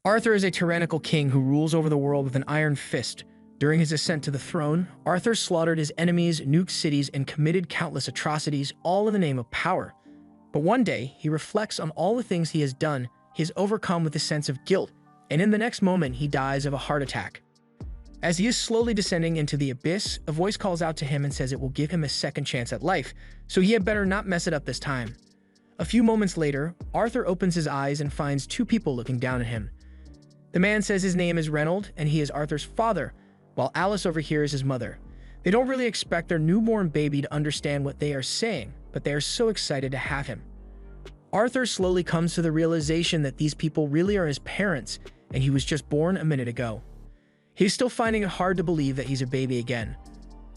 Arthur is a tyrannical king who rules over the world with an iron fist. During his ascent to the throne, Arthur slaughtered his enemies, nuked cities, and committed countless atrocities, all in the name of power. But one day, he reflects on all the things he has done. He is overcome with a sense of guilt, and in the next moment, he dies of a heart attack. As he is slowly descending into the abyss, a voice calls out to him and says it will give him a second chance at life, so he had better not mess it up this time. A few moments later, Arthur opens his eyes and finds two people looking down at him. The man says his name is Reynold, and he is Arthur's father, while Alice overhears his mother. They don't really expect their newborn baby to understand what they are saying, but they are so excited to have him. Arthur slowly comes to the realization that these people really are his parents, and he was just born a minute ago. He's still finding it hard to believe that he's a baby again,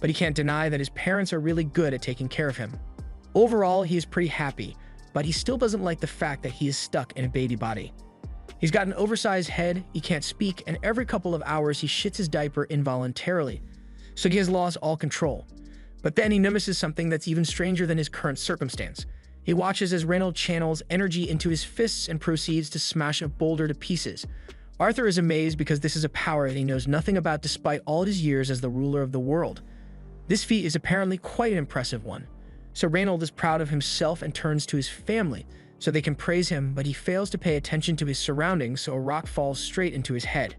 but he can't deny that his parents are really good at taking care of him. Overall, he is pretty happy, but he still doesn't like the fact that he is stuck in a baby body. He's got an oversized head, he can't speak, and every couple of hours he shits his diaper involuntarily, so he has lost all control. But then he notices something that's even stranger than his current circumstance. He watches as Reynold channels energy into his fists and proceeds to smash a boulder to pieces. Arthur is amazed because this is a power that he knows nothing about despite all his years as the ruler of the world. This feat is apparently quite an impressive one. So Reynold is proud of himself and turns to his family so they can praise him, but he fails to pay attention to his surroundings, so a rock falls straight into his head.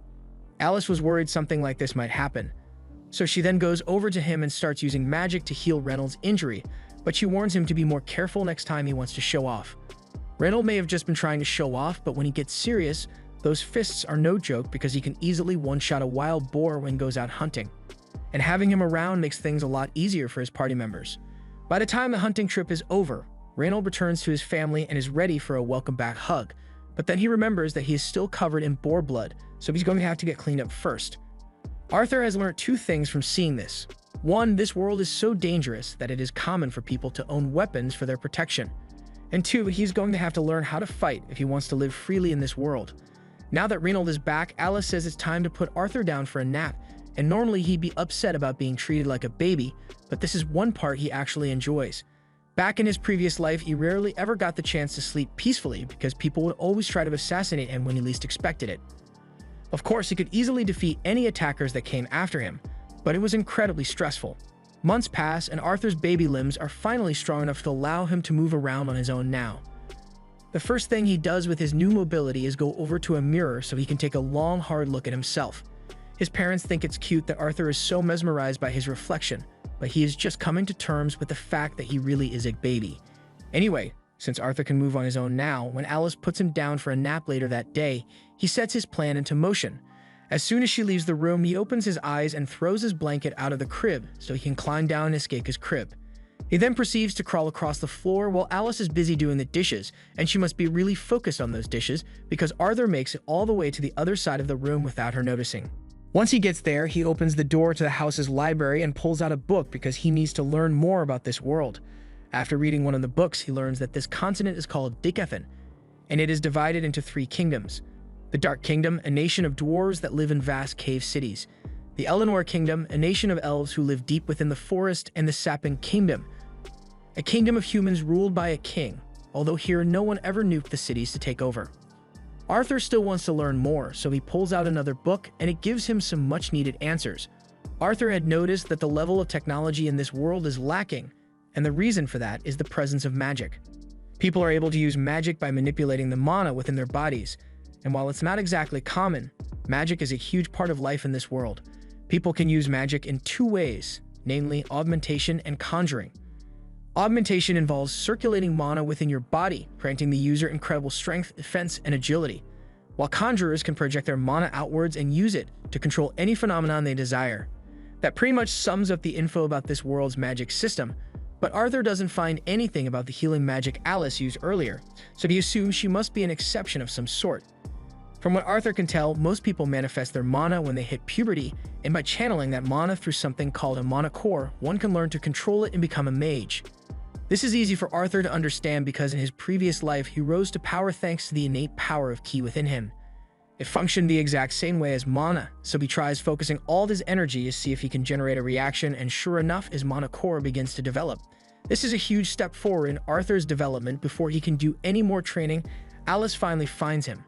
Alice was worried something like this might happen, so she then goes over to him and starts using magic to heal Reynold's injury, but she warns him to be more careful next time he wants to show off. Reynold may have just been trying to show off, but when he gets serious, those fists are no joke because he can easily one-shot a wild boar when he goes out hunting. And having him around makes things a lot easier for his party members. By the time the hunting trip is over, Reynold returns to his family and is ready for a welcome-back hug, but then he remembers that he is still covered in boar blood, so he's going to have to get cleaned up first. Arthur has learned two things from seeing this. One, this world is so dangerous that it is common for people to own weapons for their protection. And two, he's going to have to learn how to fight if he wants to live freely in this world. Now that Reynold is back, Alice says it's time to put Arthur down for a nap, and normally he'd be upset about being treated like a baby, but this is one part he actually enjoys. Back in his previous life, he rarely ever got the chance to sleep peacefully because people would always try to assassinate him when he least expected it. Of course, he could easily defeat any attackers that came after him, but it was incredibly stressful. Months pass, and Arthur's baby limbs are finally strong enough to allow him to move around on his own now. The first thing he does with his new mobility is go over to a mirror so he can take a long, hard look at himself. His parents think it's cute that Arthur is so mesmerized by his reflection, but he is just coming to terms with the fact that he really is a baby. Anyway, since Arthur can move on his own now, when Alice puts him down for a nap later that day, he sets his plan into motion. As soon as she leaves the room, he opens his eyes and throws his blanket out of the crib so he can climb down and escape his crib. He then proceeds to crawl across the floor while Alice is busy doing the dishes, and she must be really focused on those dishes because Arthur makes it all the way to the other side of the room without her noticing. Once he gets there, he opens the door to the house's library and pulls out a book because he needs to learn more about this world. After reading one of the books, he learns that this continent is called Decathan, and it is divided into 3 kingdoms. The Dark Kingdom, a nation of dwarves that live in vast cave cities. The Eleanor Kingdom, a nation of elves who live deep within the forest. And the Sapling Kingdom, a kingdom of humans ruled by a king, although here no one ever nuked the cities to take over. Arthur still wants to learn more, so he pulls out another book and it gives him some much-needed answers. Arthur had noticed that the level of technology in this world is lacking, and the reason for that is the presence of magic. People are able to use magic by manipulating the mana within their bodies, and while it's not exactly common, magic is a huge part of life in this world. People can use magic in 2 ways, namely augmentation and conjuring. Augmentation involves circulating mana within your body, granting the user incredible strength, defense, and agility, while conjurers can project their mana outwards and use it to control any phenomenon they desire. That pretty much sums up the info about this world's magic system, but Arthur doesn't find anything about the healing magic Alice used earlier, so he assumes she must be an exception of some sort. From what Arthur can tell, most people manifest their mana when they hit puberty, and by channeling that mana through something called a mana core, one can learn to control it and become a mage. This is easy for Arthur to understand because in his previous life he rose to power thanks to the innate power of ki within him. It functioned the exact same way as mana, so he tries focusing all his energy to see if he can generate a reaction, and sure enough, his mana core begins to develop. This is a huge step forward in Arthur's development. Before he can do any more training, Alice finally finds him.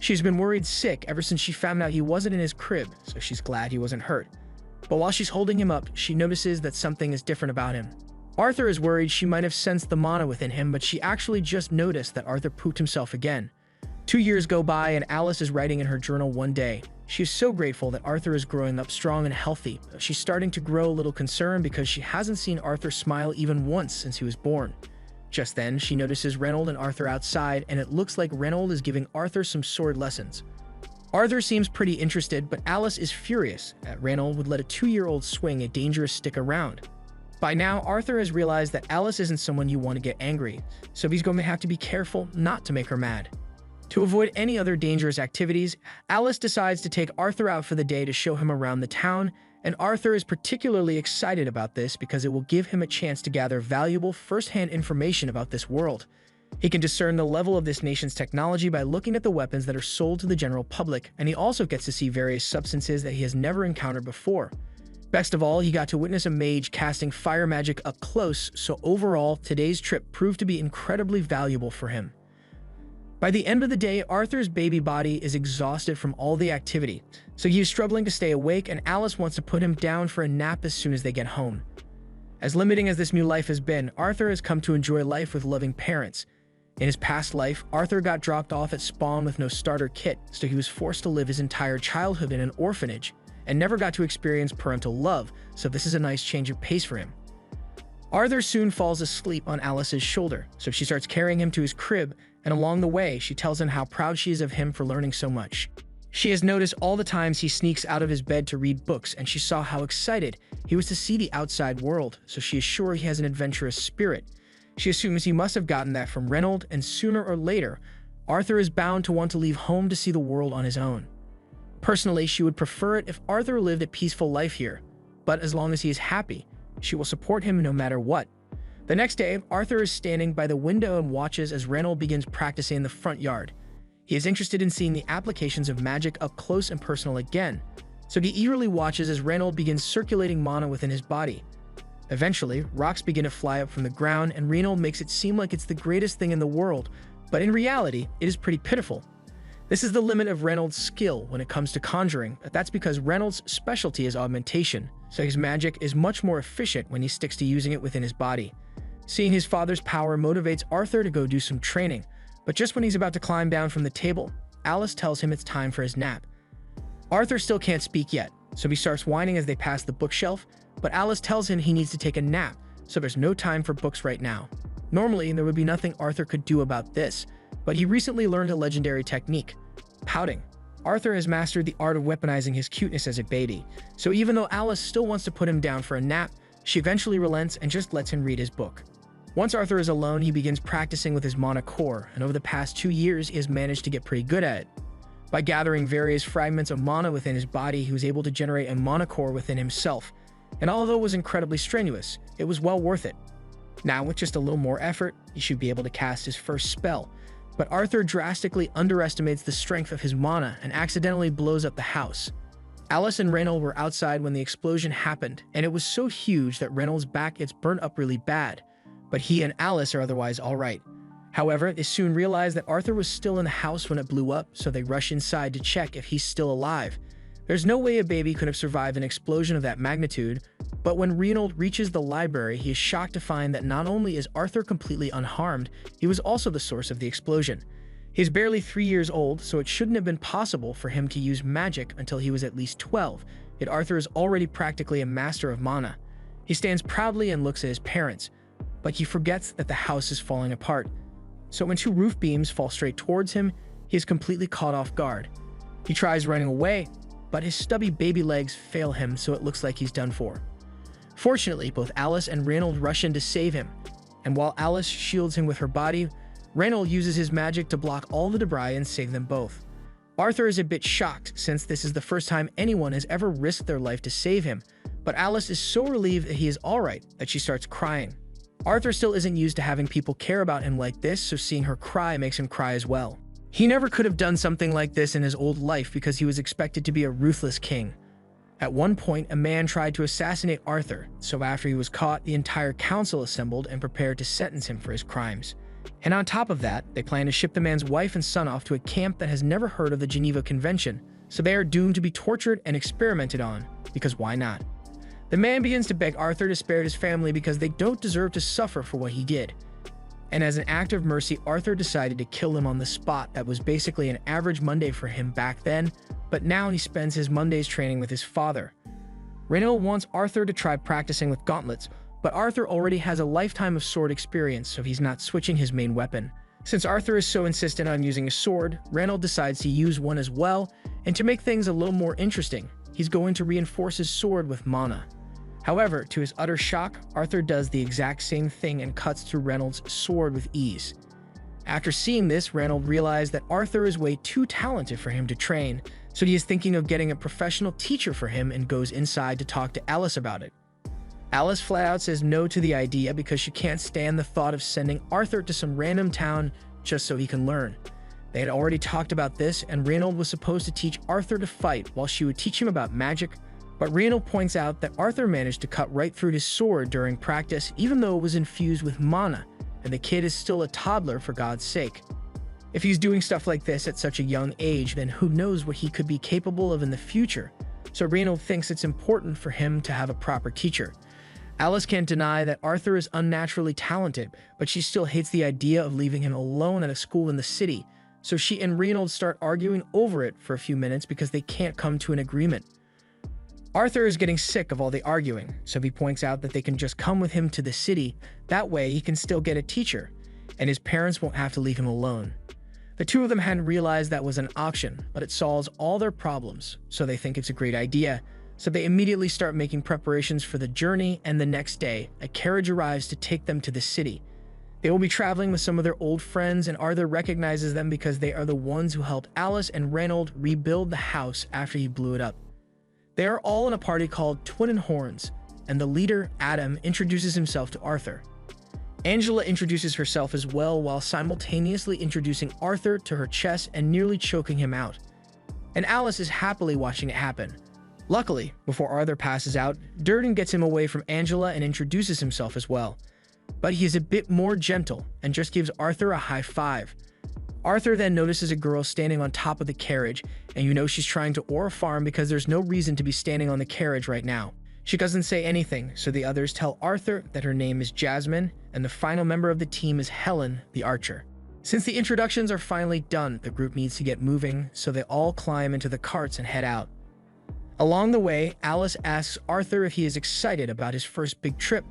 She's been worried sick ever since she found out he wasn't in his crib, so she's glad he wasn't hurt. But while she's holding him up, she notices that something is different about him. Arthur is worried she might have sensed the mana within him, but she actually just noticed that Arthur pooped himself again. 2 years go by and Alice is writing in her journal one day. She is so grateful that Arthur is growing up strong and healthy. She's starting to grow a little concerned because she hasn't seen Arthur smile even once since he was born. Just then, she notices Reynold and Arthur outside, and it looks like Reynold is giving Arthur some sword lessons. Arthur seems pretty interested, but Alice is furious that Reynold would let a 2-year-old swing a dangerous stick around. By now, Arthur has realized that Alice isn't someone you want to get angry, so he's going to have to be careful not to make her mad. To avoid any other dangerous activities, Alice decides to take Arthur out for the day to show him around the town, and Arthur is particularly excited about this because it will give him a chance to gather valuable first-hand information about this world. He can discern the level of this nation's technology by looking at the weapons that are sold to the general public, and he also gets to see various substances that he has never encountered before. Best of all, he got to witness a mage casting fire magic up close, so overall, today's trip proved to be incredibly valuable for him. By the end of the day, Arthur's baby body is exhausted from all the activity, so he is struggling to stay awake, and Alice wants to put him down for a nap as soon as they get home. As limiting as this new life has been, Arthur has come to enjoy life with loving parents. In his past life, Arthur got dropped off at spawn with no starter kit, so he was forced to live his entire childhood in an orphanage, and never got to experience parental love, so this is a nice change of pace for him. Arthur soon falls asleep on Alice's shoulder, so she starts carrying him to his crib, and along the way, she tells him how proud she is of him for learning so much. She has noticed all the times he sneaks out of his bed to read books, and she saw how excited he was to see the outside world, so she is sure he has an adventurous spirit. She assumes he must have gotten that from Reynold, and sooner or later, Arthur is bound to want to leave home to see the world on his own. Personally, she would prefer it if Arthur lived a peaceful life here, but as long as he is happy, she will support him no matter what. The next day, Arthur is standing by the window and watches as Reynold begins practicing in the front yard. He is interested in seeing the applications of magic up close and personal again, so he eagerly watches as Reynold begins circulating mana within his body. Eventually, rocks begin to fly up from the ground, and Reynold makes it seem like it's the greatest thing in the world, but in reality, it is pretty pitiful. This is the limit of Reynold's skill when it comes to conjuring, but that's because Reynold's specialty is augmentation, so his magic is much more efficient when he sticks to using it within his body. Seeing his father's power motivates Arthur to go do some training, but just when he's about to climb down from the table, Alice tells him it's time for his nap. Arthur still can't speak yet, so he starts whining as they pass the bookshelf, but Alice tells him he needs to take a nap, so there's no time for books right now. Normally, there would be nothing Arthur could do about this, but he recently learned a legendary technique: pouting. Arthur has mastered the art of weaponizing his cuteness as a baby, so even though Alice still wants to put him down for a nap, she eventually relents and just lets him read his book. Once Arthur is alone, he begins practicing with his mana core, and over the past 2 years, he has managed to get pretty good at it. By gathering various fragments of mana within his body, he was able to generate a mana core within himself, and although it was incredibly strenuous, it was well worth it. Now, with just a little more effort, he should be able to cast his first spell, but Arthur drastically underestimates the strength of his mana and accidentally blows up the house. Alice and Reynold were outside when the explosion happened, and it was so huge that Reynold's back gets burnt up really bad, but he and Alice are otherwise alright. However, they soon realize that Arthur was still in the house when it blew up, so they rush inside to check if he's still alive. There's no way a baby could have survived an explosion of that magnitude, but when Reynold reaches the library, he is shocked to find that not only is Arthur completely unharmed, he was also the source of the explosion. He's barely 3 years old, so it shouldn't have been possible for him to use magic until he was at least 12, yet Arthur is already practically a master of mana. He stands proudly and looks at his parents, but he forgets that the house is falling apart. So when 2 roof beams fall straight towards him, he is completely caught off guard. He tries running away, but his stubby baby legs fail him, so it looks like he's done for. Fortunately, both Alice and Reynold rush in to save him, and while Alice shields him with her body, Reynold uses his magic to block all the debris and save them both. Arthur is a bit shocked since this is the first time anyone has ever risked their life to save him, but Alice is so relieved that he is alright that she starts crying. Arthur still isn't used to having people care about him like this, so seeing her cry makes him cry as well. He never could have done something like this in his old life because he was expected to be a ruthless king. At one point, a man tried to assassinate Arthur, so after he was caught, the entire council assembled and prepared to sentence him for his crimes. And on top of that, they plan to ship the man's wife and son off to a camp that has never heard of the Geneva Convention, so they are doomed to be tortured and experimented on, because why not? The man begins to beg Arthur to spare his family because they don't deserve to suffer for what he did. And as an act of mercy, Arthur decided to kill him on the spot. That was basically an average Monday for him back then, but now he spends his Mondays training with his father. Reynold wants Arthur to try practicing with gauntlets, but Arthur already has a lifetime of sword experience, so he's not switching his main weapon. Since Arthur is so insistent on using a sword, Reynold decides to use one as well, and to make things a little more interesting, he's going to reinforce his sword with mana. However, to his utter shock, Arthur does the exact same thing and cuts through Reynold's sword with ease. After seeing this, Reynold realized that Arthur is way too talented for him to train, so he is thinking of getting a professional teacher for him and goes inside to talk to Alice about it. Alice flat out says no to the idea because she can't stand the thought of sending Arthur to some random town just so he can learn. They had already talked about this, and Reynold was supposed to teach Arthur to fight while she would teach him about magic, but Reynold points out that Arthur managed to cut right through his sword during practice even though it was infused with mana, and the kid is still a toddler for God's sake. If he's doing stuff like this at such a young age, then who knows what he could be capable of in the future, so Reynold thinks it's important for him to have a proper teacher. Alice can't deny that Arthur is unnaturally talented, but she still hates the idea of leaving him alone at a school in the city, so she and Reynold start arguing over it for a few minutes because they can't come to an agreement. Arthur is getting sick of all the arguing, so he points out that they can just come with him to the city, that way he can still get a teacher, and his parents won't have to leave him alone. The two of them hadn't realized that was an option, but it solves all their problems, so they think it's a great idea. So they immediately start making preparations for the journey, and the next day, a carriage arrives to take them to the city. They will be traveling with some of their old friends, and Arthur recognizes them because they are the ones who helped Alice and Reynold rebuild the house after he blew it up. They are all in a party called Twin and Horns, and the leader, Adam, introduces himself to Arthur. Angela introduces herself as well while simultaneously introducing Arthur to her chest and nearly choking him out. And Alice is happily watching it happen. Luckily, before Arthur passes out, Durden gets him away from Angela and introduces himself as well. But he is a bit more gentle and just gives Arthur a high five. Arthur then notices a girl standing on top of the carriage, and you know she's trying to Aura farm because there's no reason to be standing on the carriage right now. She doesn't say anything, so the others tell Arthur that her name is Jasmine, and the final member of the team is Helen, the archer. Since the introductions are finally done, the group needs to get moving, so they all climb into the carts and head out. Along the way, Alice asks Arthur if he is excited about his first big trip,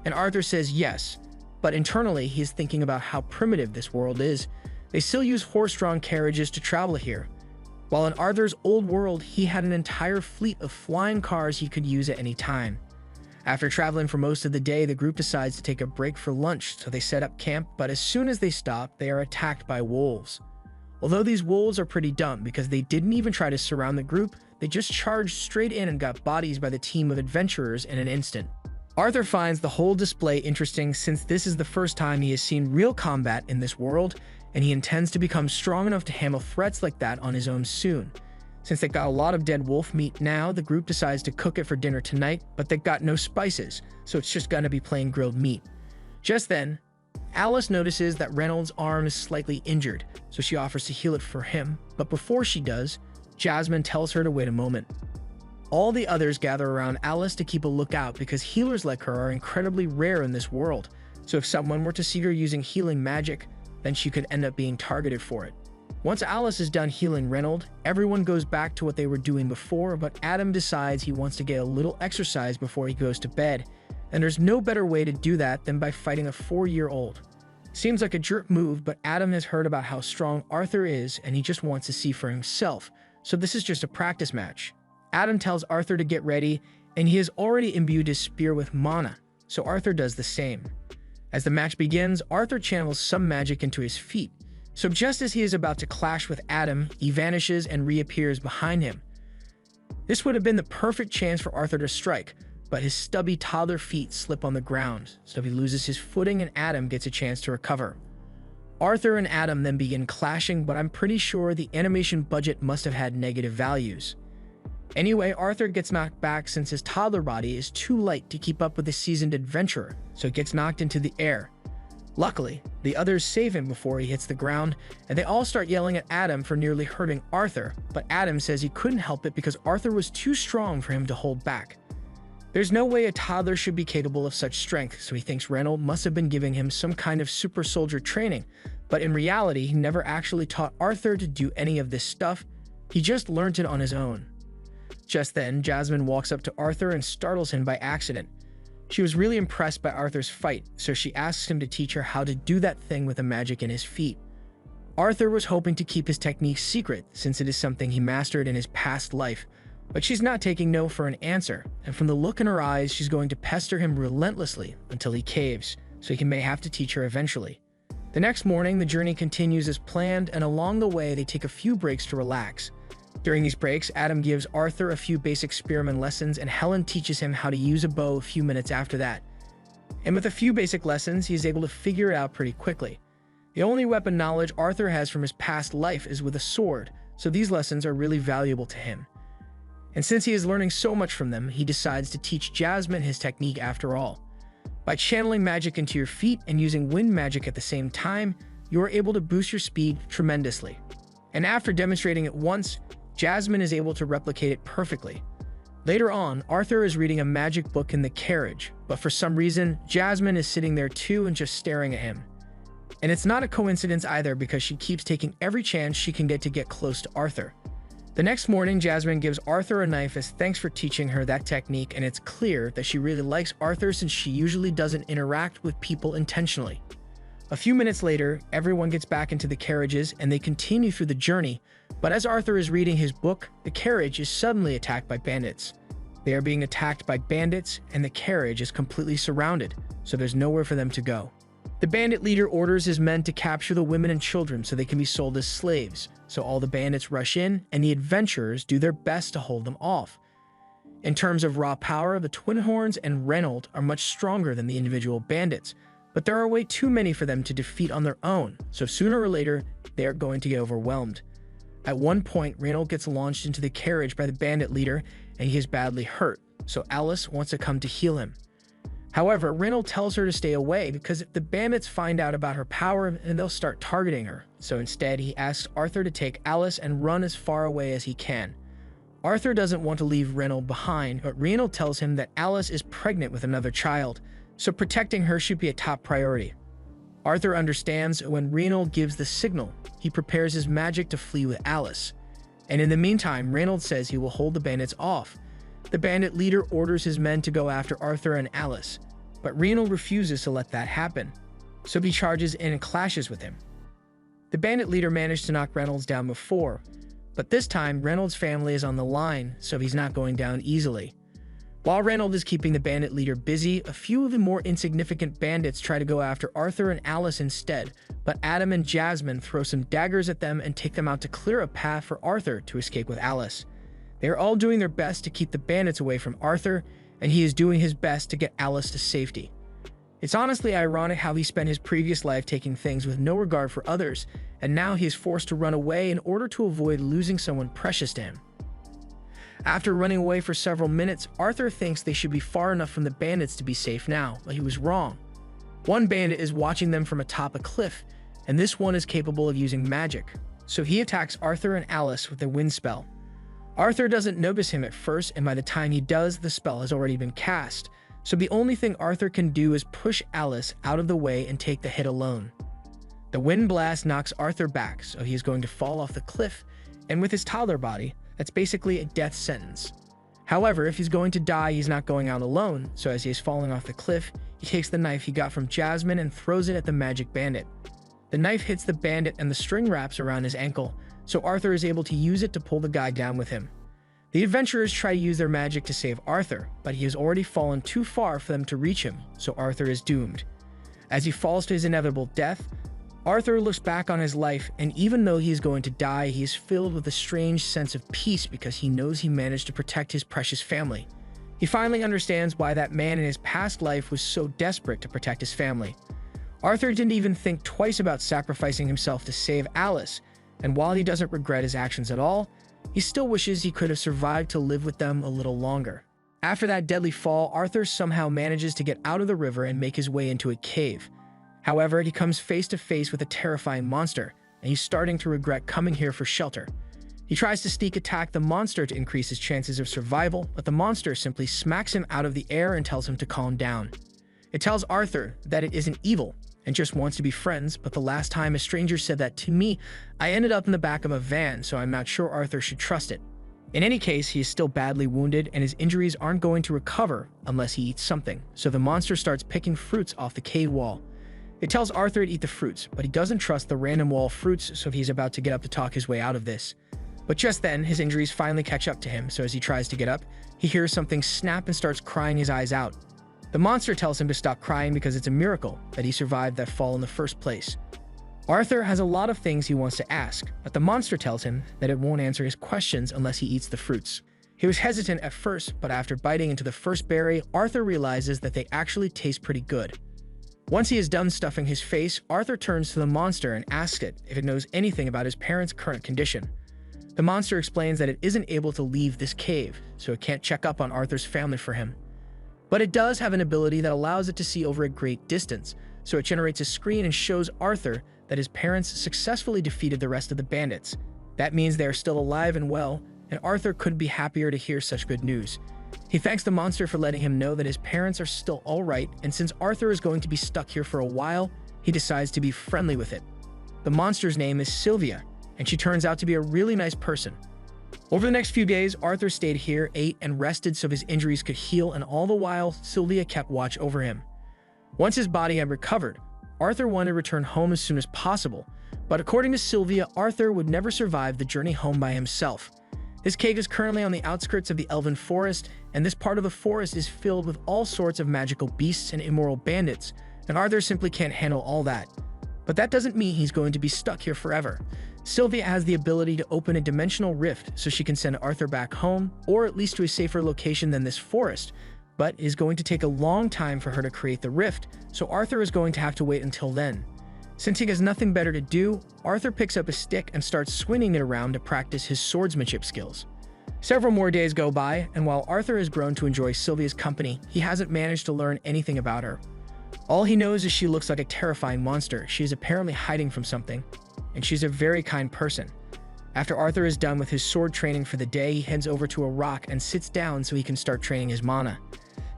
and Arthur says yes, but internally he is thinking about how primitive this world is. They still use horse-drawn carriages to travel here. While in Arthur's old world, he had an entire fleet of flying cars he could use at any time. After traveling for most of the day, the group decides to take a break for lunch, so they set up camp, but as soon as they stop, they are attacked by wolves. Although these wolves are pretty dumb because they didn't even try to surround the group, they just charged straight in and got bodies by the team of adventurers in an instant. Arthur finds the whole display interesting since this is the first time he has seen real combat in this world, and he intends to become strong enough to handle threats like that on his own soon. Since they got a lot of dead wolf meat now, the group decides to cook it for dinner tonight, but they got no spices, so it's just gonna be plain grilled meat. Just then, Alice notices that Reynolds' arm is slightly injured, so she offers to heal it for him, but before she does, Jasmine tells her to wait a moment. All the others gather around Alice to keep a lookout because healers like her are incredibly rare in this world, so if someone were to see her using healing magic, then she could end up being targeted for it. Once Alice is done healing Reynold, everyone goes back to what they were doing before, but Adam decides he wants to get a little exercise before he goes to bed, and there's no better way to do that than by fighting a 4-year-old. Seems like a jerk move, but Adam has heard about how strong Arthur is and he just wants to see for himself, so this is just a practice match. Adam tells Arthur to get ready, and he has already imbued his spear with mana, so Arthur does the same. As the match begins, Arthur channels some magic into his feet, so just as he is about to clash with Adam, he vanishes and reappears behind him. This would have been the perfect chance for Arthur to strike, but his stubby toddler feet slip on the ground, so he loses his footing and Adam gets a chance to recover. Arthur and Adam then begin clashing, but I'm pretty sure the animation budget must have had negative values. Anyway, Arthur gets knocked back since his toddler body is too light to keep up with the seasoned adventurer, so it gets knocked into the air. Luckily, the others save him before he hits the ground, and they all start yelling at Adam for nearly hurting Arthur, but Adam says he couldn't help it because Arthur was too strong for him to hold back. There's no way a toddler should be capable of such strength, so he thinks Reynold must have been giving him some kind of super soldier training, but in reality, he never actually taught Arthur to do any of this stuff. He just learned it on his own. Just then, Jasmine walks up to Arthur and startles him by accident. She was really impressed by Arthur's fight, so she asks him to teach her how to do that thing with the magic in his feet. Arthur was hoping to keep his technique secret since it is something he mastered in his past life, but she's not taking no for an answer, and from the look in her eyes, she's going to pester him relentlessly until he caves, so he may have to teach her eventually. The next morning, the journey continues as planned, and along the way, they take a few breaks to relax. During these breaks, Adam gives Arthur a few basic spearman lessons, and Helen teaches him how to use a bow a few minutes after that. And with a few basic lessons, he is able to figure it out pretty quickly. The only weapon knowledge Arthur has from his past life is with a sword, so these lessons are really valuable to him. And since he is learning so much from them, he decides to teach Jasmine his technique after all. By channeling magic into your feet and using wind magic at the same time, you are able to boost your speed tremendously. And after demonstrating it once, Jasmine is able to replicate it perfectly. Later on, Arthur is reading a magic book in the carriage, but for some reason, Jasmine is sitting there too and just staring at him. And it's not a coincidence either because she keeps taking every chance she can get to get close to Arthur. The next morning, Jasmine gives Arthur a knife as thanks for teaching her that technique, and it's clear that she really likes Arthur since she usually doesn't interact with people intentionally. A few minutes later, everyone gets back into the carriages and they continue through the journey, but as Arthur is reading his book, the carriage is suddenly attacked by bandits. They are being attacked by bandits and the carriage is completely surrounded, so there's nowhere for them to go. The bandit leader orders his men to capture the women and children so they can be sold as slaves, so all the bandits rush in and the adventurers do their best to hold them off. In terms of raw power, the Twin Horns and Reynold are much stronger than the individual bandits, but there are way too many for them to defeat on their own, so sooner or later, they are going to get overwhelmed. At one point, Reynold gets launched into the carriage by the bandit leader, and he is badly hurt, so Alice wants to come to heal him. However, Reynold tells her to stay away because if the bandits find out about her power, then they'll start targeting her, so instead he asks Arthur to take Alice and run as far away as he can. Arthur doesn't want to leave Reynold behind, but Reynold tells him that Alice is pregnant with another child, so protecting her should be a top priority. Arthur understands when Reynold gives the signal, he prepares his magic to flee with Alice. And in the meantime, Reynold says he will hold the bandits off. The bandit leader orders his men to go after Arthur and Alice, but Reynold refuses to let that happen, so he charges in and clashes with him. The bandit leader managed to knock Reynold down before, but this time Reynold's family is on the line, so he's not going down easily. While Reynold is keeping the bandit leader busy, a few of the more insignificant bandits try to go after Arthur and Alice instead, but Adam and Jasmine throw some daggers at them and take them out to clear a path for Arthur to escape with Alice. They are all doing their best to keep the bandits away from Arthur, and he is doing his best to get Alice to safety. It's honestly ironic how he spent his previous life taking things with no regard for others, and now he is forced to run away in order to avoid losing someone precious to him. After running away for several minutes, Arthur thinks they should be far enough from the bandits to be safe now, but he was wrong. One bandit is watching them from atop a cliff, and this one is capable of using magic, so he attacks Arthur and Alice with a wind spell. Arthur doesn't notice him at first, and by the time he does, the spell has already been cast, so the only thing Arthur can do is push Alice out of the way and take the hit alone. The wind blast knocks Arthur back, so he is going to fall off the cliff, and with his toddler body, that's basically a death sentence. However, if he's going to die, he's not going out alone, so as he is falling off the cliff, he takes the knife he got from Jasmine and throws it at the magic bandit. The knife hits the bandit and the string wraps around his ankle, so Arthur is able to use it to pull the guy down with him. The adventurers try to use their magic to save Arthur, but he has already fallen too far for them to reach him, so Arthur is doomed. As he falls to his inevitable death, Arthur looks back on his life, and even though he is going to die, he is filled with a strange sense of peace because he knows he managed to protect his precious family. He finally understands why that man in his past life was so desperate to protect his family. Arthur didn't even think twice about sacrificing himself to save Alice, and while he doesn't regret his actions at all, he still wishes he could have survived to live with them a little longer. After that deadly fall, Arthur somehow manages to get out of the river and make his way into a cave. However, he comes face to face with a terrifying monster, and he's starting to regret coming here for shelter. He tries to sneak attack the monster to increase his chances of survival, but the monster simply smacks him out of the air and tells him to calm down. It tells Arthur that it isn't evil and just wants to be friends, but the last time a stranger said that to me, I ended up in the back of a van, so I'm not sure Arthur should trust it. In any case, he is still badly wounded and his injuries aren't going to recover unless he eats something, so the monster starts picking fruits off the cave wall. It tells Arthur to eat the fruits, but he doesn't trust the random wall fruits, so he's about to get up to talk his way out of this. But just then, his injuries finally catch up to him, so as he tries to get up, he hears something snap and starts crying his eyes out. The monster tells him to stop crying because it's a miracle that he survived that fall in the first place. Arthur has a lot of things he wants to ask, but the monster tells him that it won't answer his questions unless he eats the fruits. He was hesitant at first, but after biting into the first berry, Arthur realizes that they actually taste pretty good. Once he is done stuffing his face, Arthur turns to the monster and asks it if it knows anything about his parents' current condition. The monster explains that it isn't able to leave this cave, so it can't check up on Arthur's family for him. But it does have an ability that allows it to see over a great distance, so it generates a screen and shows Arthur that his parents successfully defeated the rest of the bandits. That means they are still alive and well, and Arthur couldn't be happier to hear such good news. He thanks the monster for letting him know that his parents are still alright, and since Arthur is going to be stuck here for a while, he decides to be friendly with it. The monster's name is Sylvia, and she turns out to be a really nice person. Over the next few days, Arthur stayed here, ate, and rested so his injuries could heal, and all the while, Sylvia kept watch over him. Once his body had recovered, Arthur wanted to return home as soon as possible, but according to Sylvia, Arthur would never survive the journey home by himself. This cave is currently on the outskirts of the Elven Forest, and this part of the forest is filled with all sorts of magical beasts and immoral bandits, and Arthur simply can't handle all that. But that doesn't mean he's going to be stuck here forever. Sylvia has the ability to open a dimensional rift so she can send Arthur back home, or at least to a safer location than this forest, but it is going to take a long time for her to create the rift, so Arthur is going to have to wait until then. Since he has nothing better to do, Arthur picks up a stick and starts swinging it around to practice his swordsmanship skills. Several more days go by, and while Arthur has grown to enjoy Sylvia's company, he hasn't managed to learn anything about her. All he knows is she looks like a terrifying monster. She is apparently hiding from something, and she's a very kind person. After Arthur is done with his sword training for the day, he heads over to a rock and sits down so he can start training his mana.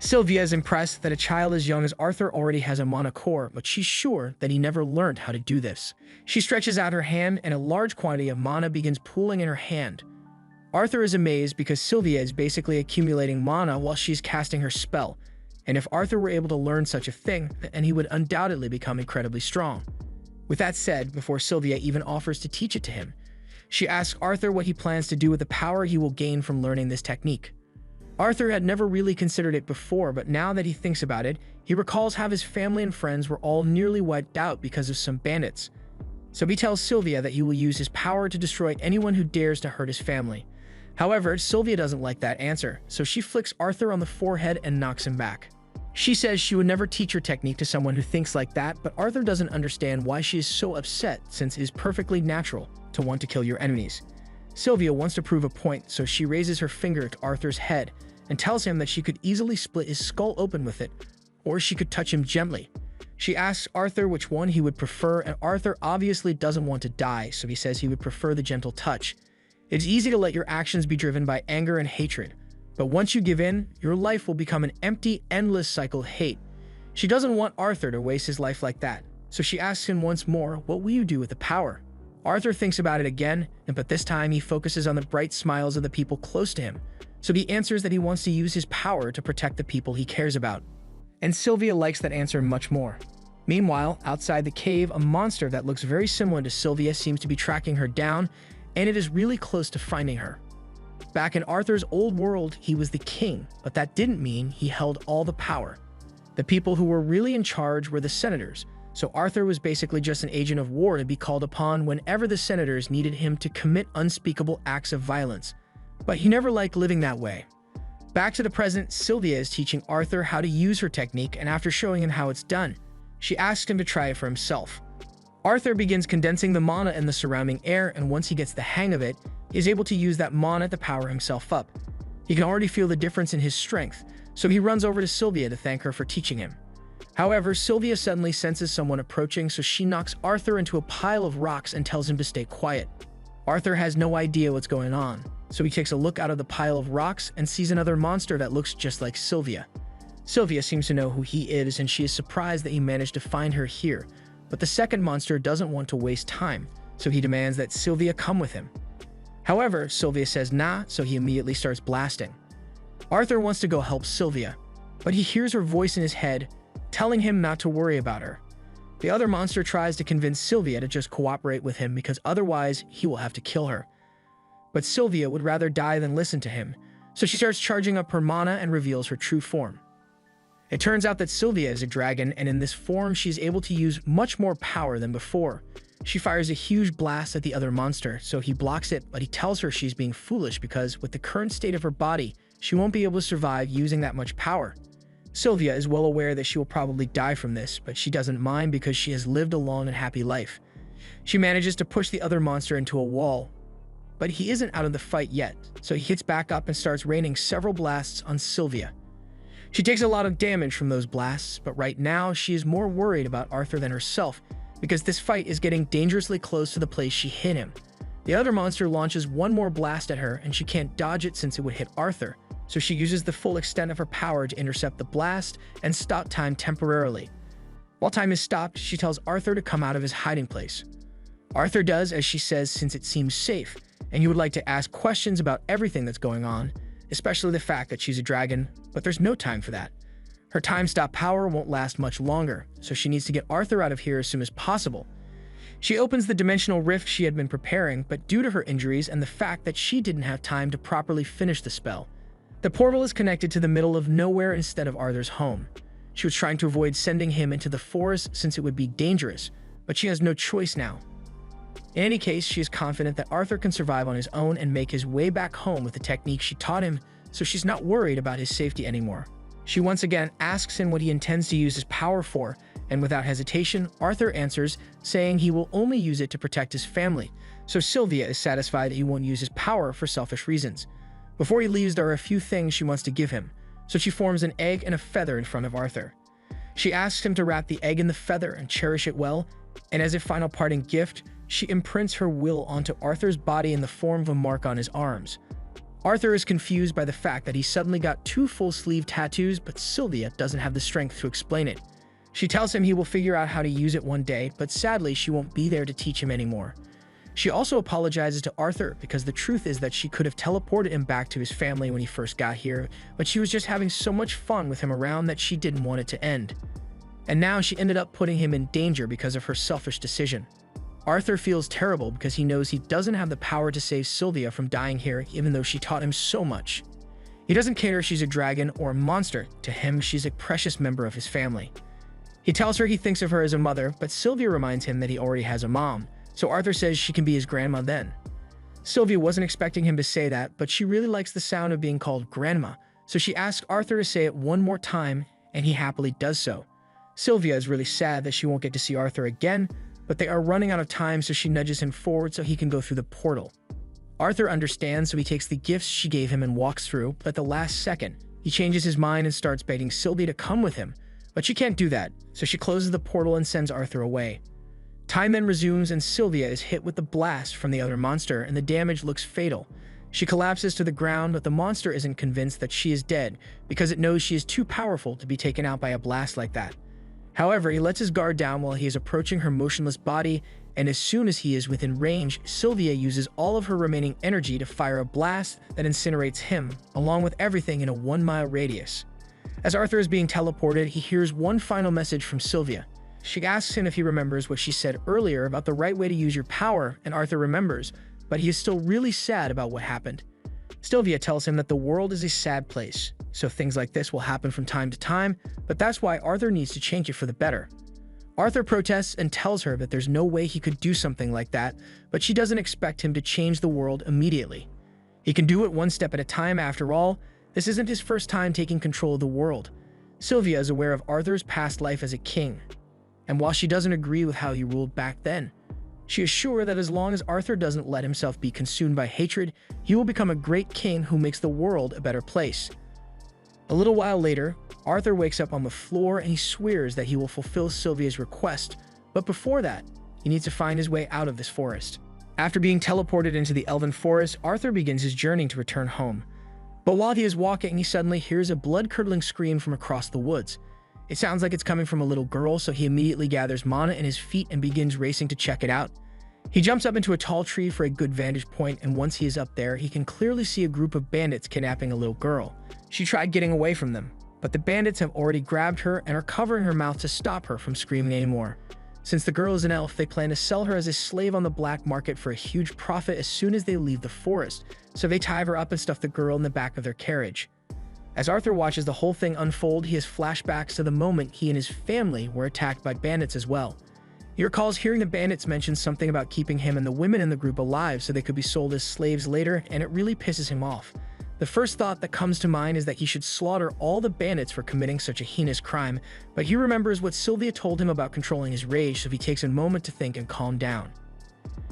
Sylvia is impressed that a child as young as Arthur already has a mana core, but she's sure that he never learned how to do this. She stretches out her hand and a large quantity of mana begins pooling in her hand. Arthur is amazed because Sylvia is basically accumulating mana while she's casting her spell, and if Arthur were able to learn such a thing, then he would undoubtedly become incredibly strong. With that said, before Sylvia even offers to teach it to him, she asks Arthur what he plans to do with the power he will gain from learning this technique. Arthur had never really considered it before, but now that he thinks about it, he recalls how his family and friends were all nearly wiped out because of some bandits. So he tells Sylvia that he will use his power to destroy anyone who dares to hurt his family. However, Sylvia doesn't like that answer, so she flicks Arthur on the forehead and knocks him back. She says she would never teach her technique to someone who thinks like that, but Arthur doesn't understand why she is so upset since it is perfectly natural to want to kill your enemies. Sylvia wants to prove a point, so she raises her finger to Arthur's head and tells him that she could easily split his skull open with it, or she could touch him gently. She asks Arthur which one he would prefer, and Arthur obviously doesn't want to die, so he says he would prefer the gentle touch. It's easy to let your actions be driven by anger and hatred, but once you give in, your life will become an empty, endless cycle of hate. She doesn't want Arthur to waste his life like that, so she asks him once more, what will you do with the power? Arthur thinks about it again, but this time he focuses on the bright smiles of the people close to him, so he answers that he wants to use his power to protect the people he cares about. And Sylvia likes that answer much more. Meanwhile, outside the cave, a monster that looks very similar to Sylvia seems to be tracking her down, and it is really close to finding her. Back in Arthur's old world, he was the king, but that didn't mean he held all the power. The people who were really in charge were the senators, so Arthur was basically just an agent of war to be called upon whenever the senators needed him to commit unspeakable acts of violence. But he never liked living that way. Back to the present, Sylvia is teaching Arthur how to use her technique, and after showing him how it's done, she asks him to try it for himself. Arthur begins condensing the mana in the surrounding air, and once he gets the hang of it, he is able to use that mana to power himself up. He can already feel the difference in his strength, so he runs over to Sylvia to thank her for teaching him. However, Sylvia suddenly senses someone approaching, so she knocks Arthur into a pile of rocks and tells him to stay quiet. Arthur has no idea what's going on, so he takes a look out of the pile of rocks and sees another monster that looks just like Sylvia. Sylvia seems to know who he is, and she is surprised that he managed to find her here, but the second monster doesn't want to waste time, so he demands that Sylvia come with him. However, Sylvia says nah, so he immediately starts blasting. Arthur wants to go help Sylvia, but he hears her voice in his head, telling him not to worry about her. The other monster tries to convince Sylvia to just cooperate with him because otherwise he will have to kill her. But Sylvia would rather die than listen to him, so she starts charging up her mana and reveals her true form. It turns out that Sylvia is a dragon, and in this form she is able to use much more power than before. She fires a huge blast at the other monster, so he blocks it, but he tells her she's being foolish because with the current state of her body, she won't be able to survive using that much power. Sylvia is well aware that she will probably die from this, but she doesn't mind because she has lived a long and happy life. She manages to push the other monster into a wall, but he isn't out of the fight yet, so he gets back up and starts raining several blasts on Sylvia. She takes a lot of damage from those blasts, but right now she is more worried about Arthur than herself because this fight is getting dangerously close to the place she hit him. The other monster launches one more blast at her and she can't dodge it since it would hit Arthur, so she uses the full extent of her power to intercept the blast and stop time temporarily. While time is stopped, she tells Arthur to come out of his hiding place. Arthur does as she says since it seems safe, and you would like to ask questions about everything that's going on, especially the fact that she's a dragon, but there's no time for that. Her time-stop power won't last much longer, so she needs to get Arthur out of here as soon as possible. She opens the dimensional rift she had been preparing, but due to her injuries and the fact that she didn't have time to properly finish the spell, the portal is connected to the middle of nowhere instead of Arthur's home. She was trying to avoid sending him into the forest since it would be dangerous, but she has no choice now. In any case, she is confident that Arthur can survive on his own and make his way back home with the technique she taught him, so she's not worried about his safety anymore. She once again asks him what he intends to use his power for, and without hesitation, Arthur answers, saying he will only use it to protect his family, so Sylvia is satisfied that he won't use his power for selfish reasons. Before he leaves, there are a few things she wants to give him, so she forms an egg and a feather in front of Arthur. She asks him to wrap the egg in the feather and cherish it well, and as a final parting gift, she imprints her will onto Arthur's body in the form of a mark on his arms. Arthur is confused by the fact that he suddenly got 2 full-sleeve tattoos, but Sylvia doesn't have the strength to explain it. She tells him he will figure out how to use it one day, but sadly she won't be there to teach him anymore. She also apologizes to Arthur because the truth is that she could have teleported him back to his family when he first got here, but she was just having so much fun with him around that she didn't want it to end. And now she ended up putting him in danger because of her selfish decision. Arthur feels terrible because he knows he doesn't have the power to save Sylvia from dying here even though she taught him so much. He doesn't care if she's a dragon or a monster. To him, she's a precious member of his family. He tells her he thinks of her as a mother, but Sylvia reminds him that he already has a mom, so Arthur says she can be his grandma then. Sylvia wasn't expecting him to say that, but she really likes the sound of being called grandma, so she asks Arthur to say it one more time, and he happily does so. Sylvia is really sad that she won't get to see Arthur again, but they are running out of time, so she nudges him forward so he can go through the portal. Arthur understands, so he takes the gifts she gave him and walks through, but at the last second, he changes his mind and starts begging Sylvia to come with him, but she can't do that, so she closes the portal and sends Arthur away. Time then resumes and Sylvia is hit with the blast from the other monster and the damage looks fatal. She collapses to the ground, but the monster isn't convinced that she is dead because it knows she is too powerful to be taken out by a blast like that. However, he lets his guard down while he is approaching her motionless body, and as soon as he is within range, Sylvia uses all of her remaining energy to fire a blast that incinerates him, along with everything in a 1-mile radius. As Arthur is being teleported, he hears one final message from Sylvia. She asks him if he remembers what she said earlier about the right way to use your power, and Arthur remembers, but he is still really sad about what happened. Sylvia tells him that the world is a sad place, so things like this will happen from time to time, but that's why Arthur needs to change it for the better. Arthur protests and tells her that there's no way he could do something like that, but she doesn't expect him to change the world immediately. He can do it one step at a time after all. This isn't his first time taking control of the world. Sylvia is aware of Arthur's past life as a king, and while she doesn't agree with how he ruled back then, she is sure that as long as Arthur doesn't let himself be consumed by hatred, he will become a great king who makes the world a better place. A little while later, Arthur wakes up on the floor and he swears that he will fulfill Sylvia's request, but before that, he needs to find his way out of this forest. After being teleported into the elven forest, Arthur begins his journey to return home. But while he is walking, he suddenly hears a blood-curdling scream from across the woods. It sounds like it's coming from a little girl, so he immediately gathers mana in his feet and begins racing to check it out. He jumps up into a tall tree for a good vantage point, and once he is up there, he can clearly see a group of bandits kidnapping a little girl. She tried getting away from them, but the bandits have already grabbed her and are covering her mouth to stop her from screaming anymore. Since the girl is an elf, they plan to sell her as a slave on the black market for a huge profit as soon as they leave the forest, so they tie her up and stuff the girl in the back of their carriage. As Arthur watches the whole thing unfold, he has flashbacks to the moment he and his family were attacked by bandits as well. He recalls hearing the bandits mention something about keeping him and the women in the group alive so they could be sold as slaves later, and it really pisses him off. The first thought that comes to mind is that he should slaughter all the bandits for committing such a heinous crime, but he remembers what Sylvia told him about controlling his rage, so he takes a moment to think and calm down.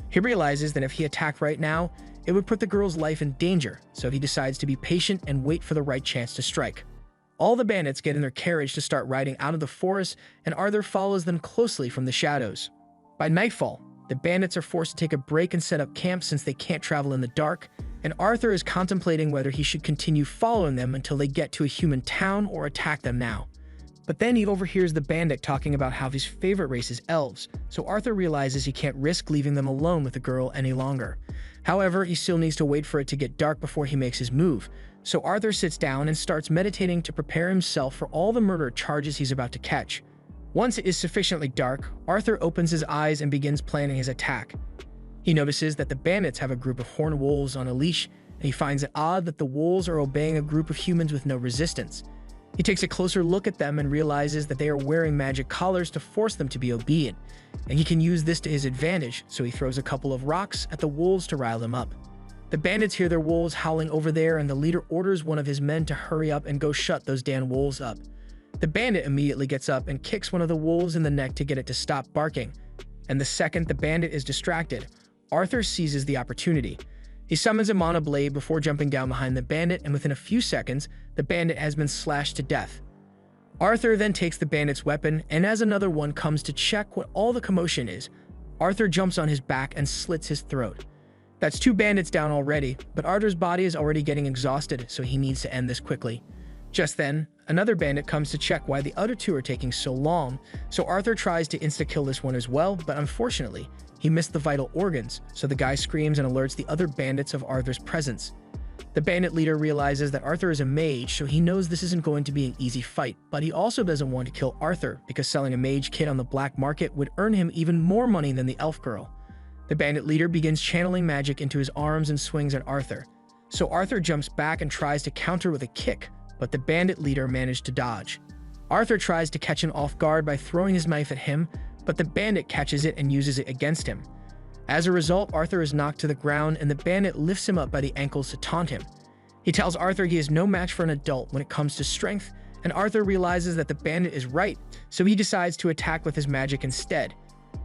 He realizes that if he attacked right now, it would put the girl's life in danger, so he decides to be patient and wait for the right chance to strike. All the bandits get in their carriage to start riding out of the forest, and Arthur follows them closely from the shadows. By nightfall, the bandits are forced to take a break and set up camp since they can't travel in the dark, and Arthur is contemplating whether he should continue following them until they get to a human town or attack them now. But then he overhears the bandit talking about how his favorite race is elves, so Arthur realizes he can't risk leaving them alone with the girl any longer. However, he still needs to wait for it to get dark before he makes his move, so Arthur sits down and starts meditating to prepare himself for all the murder charges he's about to catch. Once it is sufficiently dark, Arthur opens his eyes and begins planning his attack. He notices that the bandits have a group of horned wolves on a leash, and he finds it odd that the wolves are obeying a group of humans with no resistance. He takes a closer look at them and realizes that they are wearing magic collars to force them to be obedient, and he can use this to his advantage, so he throws a couple of rocks at the wolves to rile them up. The bandits hear their wolves howling over there, and the leader orders one of his men to hurry up and go shut those damn wolves up. The bandit immediately gets up and kicks one of the wolves in the neck to get it to stop barking, and the second the bandit is distracted, Arthur seizes the opportunity. He summons a mana blade before jumping down behind the bandit, and within a few seconds, the bandit has been slashed to death. Arthur then takes the bandit's weapon, and as another one comes to check what all the commotion is, Arthur jumps on his back and slits his throat. That's 2 bandits down already, but Arthur's body is already getting exhausted, so he needs to end this quickly. Just then, another bandit comes to check why the other 2 are taking so long, so Arthur tries to insta-kill this one as well, but unfortunately, he missed the vital organs, so the guy screams and alerts the other bandits of Arthur's presence. The bandit leader realizes that Arthur is a mage, so he knows this isn't going to be an easy fight, but he also doesn't want to kill Arthur because selling a mage kit on the black market would earn him even more money than the elf girl. The bandit leader begins channeling magic into his arms and swings at Arthur. So Arthur jumps back and tries to counter with a kick, but the bandit leader managed to dodge. Arthur tries to catch him off guard by throwing his knife at him, but the bandit catches it and uses it against him. As a result, Arthur is knocked to the ground and the bandit lifts him up by the ankles to taunt him. He tells Arthur he is no match for an adult when it comes to strength, and Arthur realizes that the bandit is right, so he decides to attack with his magic instead.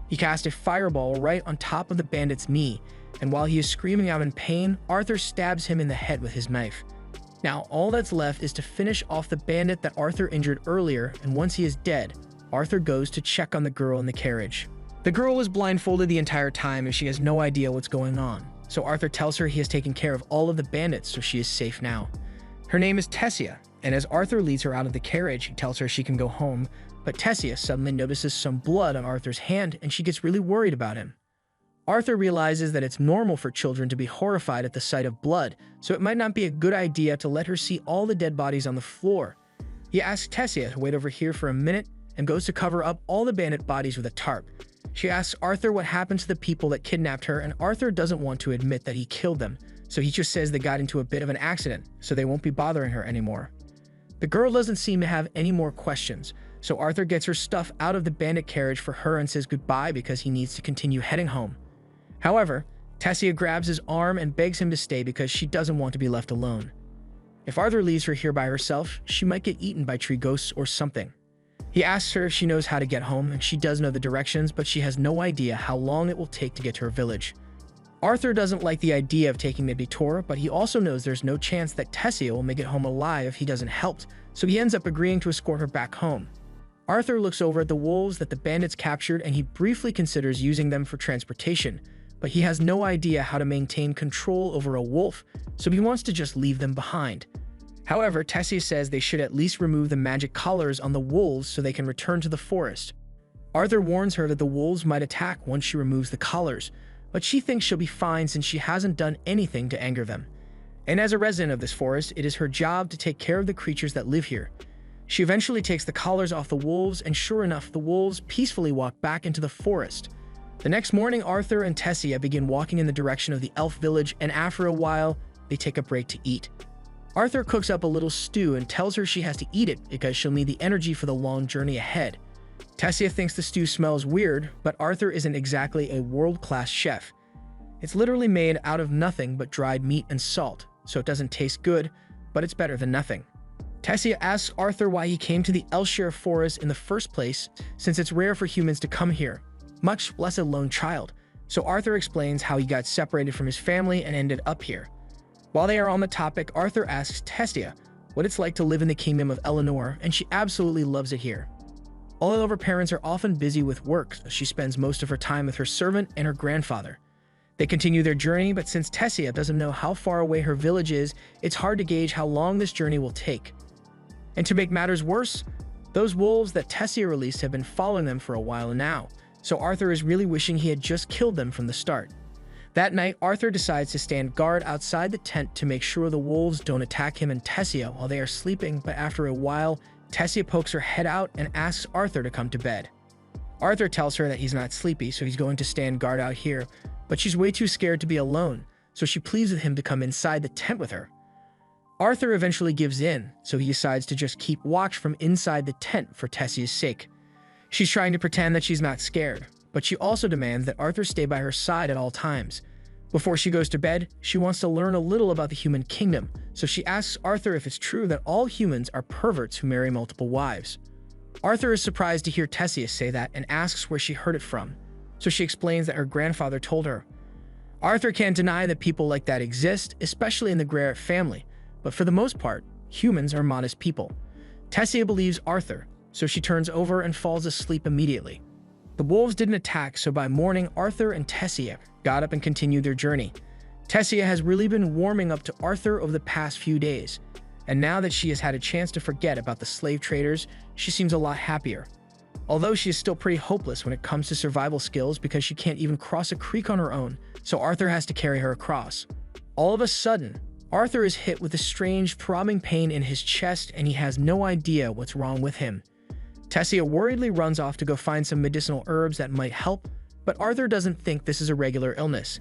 He casts a fireball right on top of the bandit's knee, and while he is screaming out in pain, Arthur stabs him in the head with his knife. Now, all that's left is to finish off the bandit that Arthur injured earlier, and once he is dead, Arthur goes to check on the girl in the carriage. The girl was blindfolded the entire time and she has no idea what's going on, so Arthur tells her he has taken care of all of the bandits, so she is safe now. Her name is Tessia, and as Arthur leads her out of the carriage, he tells her she can go home, but Tessia suddenly notices some blood on Arthur's hand and she gets really worried about him. Arthur realizes that it's normal for children to be horrified at the sight of blood, so it might not be a good idea to let her see all the dead bodies on the floor. He asks Tessia to wait over here for a minute and goes to cover up all the bandit bodies with a tarp. She asks Arthur what happened to the people that kidnapped her, and Arthur doesn't want to admit that he killed them, so he just says they got into a bit of an accident, so they won't be bothering her anymore. The girl doesn't seem to have any more questions, so Arthur gets her stuff out of the bandit carriage for her and says goodbye because he needs to continue heading home. However, Tessia grabs his arm and begs him to stay because she doesn't want to be left alone. If Arthur leaves her here by herself, she might get eaten by tree ghosts or something. He asks her if she knows how to get home, and she does know the directions, but she has no idea how long it will take to get to her village. Arthur doesn't like the idea of taking the detour, but he also knows there's no chance that Tessia will make it home alive if he doesn't help, so he ends up agreeing to escort her back home. Arthur looks over at the wolves that the bandits captured and he briefly considers using them for transportation, but he has no idea how to maintain control over a wolf, so he wants to just leave them behind. However, Tessia says they should at least remove the magic collars on the wolves so they can return to the forest. Arthur warns her that the wolves might attack once she removes the collars, but she thinks she'll be fine since she hasn't done anything to anger them. And as a resident of this forest, it is her job to take care of the creatures that live here. She eventually takes the collars off the wolves, and sure enough, the wolves peacefully walk back into the forest. The next morning, Arthur and Tessia begin walking in the direction of the elf village, and after a while, they take a break to eat. Arthur cooks up a little stew and tells her she has to eat it because she'll need the energy for the long journey ahead. Tessia thinks the stew smells weird, but Arthur isn't exactly a world-class chef. It's literally made out of nothing but dried meat and salt, so it doesn't taste good, but it's better than nothing. Tessia asks Arthur why he came to the Elshire forest in the first place, since it's rare for humans to come here, much less a lone child. So Arthur explains how he got separated from his family and ended up here. While they are on the topic, Arthur asks Tessia what it's like to live in the kingdom of Eleanor, and she absolutely loves it here. Although her parents are often busy with work, she spends most of her time with her servant and her grandfather. They continue their journey, but since Tessia doesn't know how far away her village is, it's hard to gauge how long this journey will take. And to make matters worse, those wolves that Tessia released have been following them for a while now, so Arthur is really wishing he had just killed them from the start. That night, Arthur decides to stand guard outside the tent to make sure the wolves don't attack him and Tessia while they are sleeping, but after a while, Tessia pokes her head out and asks Arthur to come to bed. Arthur tells her that he's not sleepy, so he's going to stand guard out here, but she's way too scared to be alone, so she pleads with him to come inside the tent with her. Arthur eventually gives in, so he decides to just keep watch from inside the tent for Tessia's sake. She's trying to pretend that she's not scared, but she also demands that Arthur stay by her side at all times. Before she goes to bed, she wants to learn a little about the human kingdom, so she asks Arthur if it's true that all humans are perverts who marry multiple wives. Arthur is surprised to hear Tessia say that and asks where she heard it from, so she explains that her grandfather told her. Arthur can't deny that people like that exist, especially in the Greer family, but for the most part, humans are modest people. Tessia believes Arthur, so she turns over and falls asleep immediately. The wolves didn't attack, so by morning, Arthur and Tessia got up and continued their journey. Tessia has really been warming up to Arthur over the past few days, and now that she has had a chance to forget about the slave traders, she seems a lot happier. Although she is still pretty hopeless when it comes to survival skills because she can't even cross a creek on her own, so Arthur has to carry her across. All of a sudden, Arthur is hit with a strange throbbing pain in his chest and he has no idea what's wrong with him. Tessia worriedly runs off to go find some medicinal herbs that might help, but Arthur doesn't think this is a regular illness.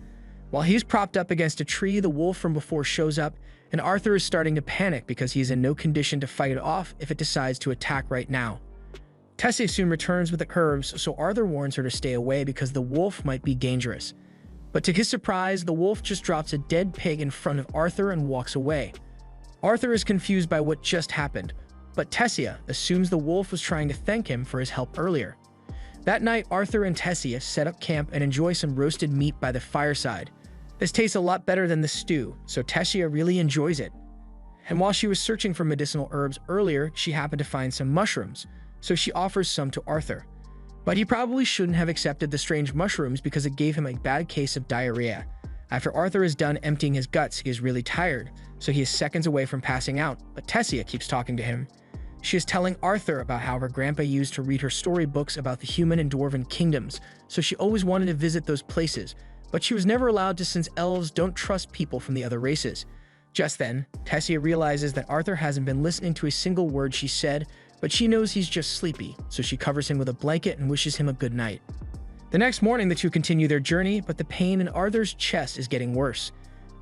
While he's propped up against a tree, the wolf from before shows up, and Arthur is starting to panic because he is in no condition to fight it off if it decides to attack right now. Tessia soon returns with the herbs, so Arthur warns her to stay away because the wolf might be dangerous. But to his surprise, the wolf just drops a dead pig in front of Arthur and walks away. Arthur is confused by what just happened, but Tessia assumes the wolf was trying to thank him for his help earlier. That night, Arthur and Tessia set up camp and enjoy some roasted meat by the fireside. This tastes a lot better than the stew, so Tessia really enjoys it. And while she was searching for medicinal herbs earlier, she happened to find some mushrooms, so she offers some to Arthur. But he probably shouldn't have accepted the strange mushrooms because it gave him a bad case of diarrhea. After Arthur is done emptying his guts, he is really tired, so he is seconds away from passing out, but Tessia keeps talking to him. She is telling Arthur about how her grandpa used to read her storybooks about the human and dwarven kingdoms, so she always wanted to visit those places, but she was never allowed to since elves don't trust people from the other races. Just then, Tessia realizes that Arthur hasn't been listening to a single word she said, but she knows he's just sleepy, so she covers him with a blanket and wishes him a good night. The next morning, the two continue their journey, but the pain in Arthur's chest is getting worse.